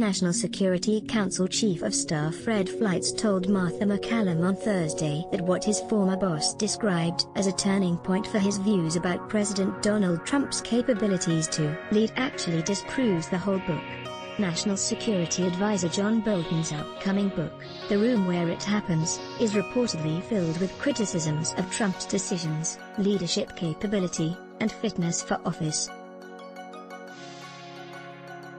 National Security Council Chief of Staff Fred Fleitz told Martha McCallum on Thursday that what his former boss described as a turning point for his views about President Donald Trump's capabilities to lead actually disproves the whole book. National Security Advisor John Bolton's upcoming book, The Room Where It Happens, is reportedly filled with criticisms of Trump's decisions, leadership capability, and fitness for office.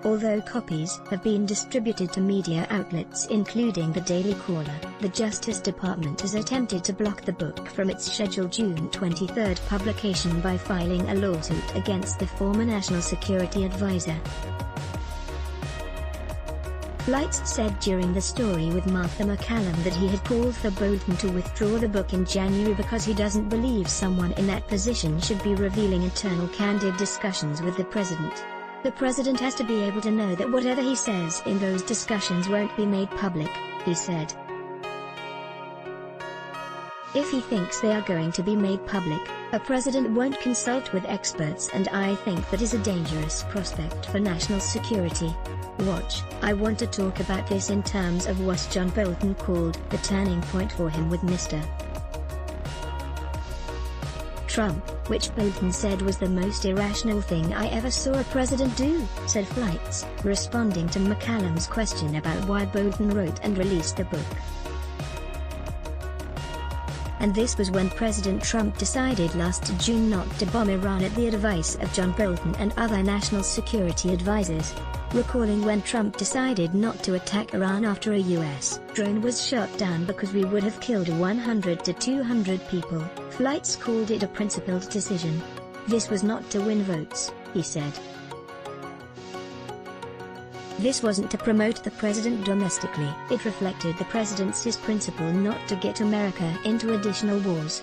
Although copies have been distributed to media outlets including the Daily Caller, the Justice Department has attempted to block the book from its scheduled June 23 publication by filing a lawsuit against the former National Security Advisor. Fleitz said during the story with Martha McCallum that he had called for Bolton to withdraw the book in January because he doesn't believe someone in that position should be revealing internal candid discussions with the president. The president has to be able to know that whatever he says in those discussions won't be made public, he said. If he thinks they are going to be made public, a president won't consult with experts, and I think that is a dangerous prospect for national security. Watch, I want to talk about this in terms of what John Bolton called the turning point for him with Mr. Trump, which Bolton said was the most irrational thing I ever saw a president do, said Fleitz, responding to McCallum's question about why Bolton wrote and released the book. And this was when President Trump decided last June not to bomb Iran at the advice of John Bolton and other national security advisors. Recalling when Trump decided not to attack Iran after a U.S. drone was shot down because we would have killed 100 to 200 people, Fleitz called it a principled decision. This was not to win votes, he said. This wasn't to promote the president domestically. It reflected the president's principle not to get America into additional wars.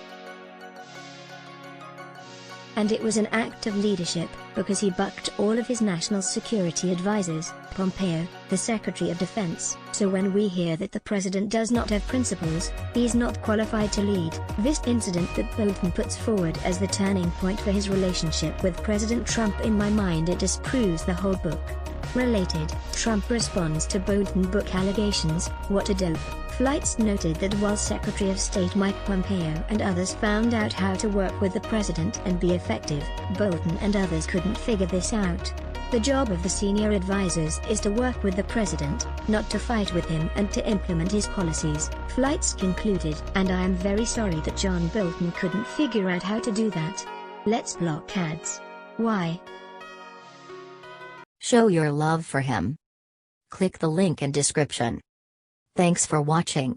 And it was an act of leadership, because he bucked all of his national security advisors, Pompeo, the Secretary of Defense. So when we hear that the president does not have principles, he's not qualified to lead. This incident that Bolton puts forward as the turning point for his relationship with President Trump, in my mind it disproves the whole book. Related, Trump responds to Bolton book allegations, what a dope. Fleitz noted that while Secretary of State Mike Pompeo and others found out how to work with the president and be effective, Bolton and others couldn't figure this out. The job of the senior advisors is to work with the president, not to fight with him, and to implement his policies, Fleitz concluded, and I am very sorry that John Bolton couldn't figure out how to do that. Let's block ads. Why? Show your love for him. Click the link in description. Thanks for watching.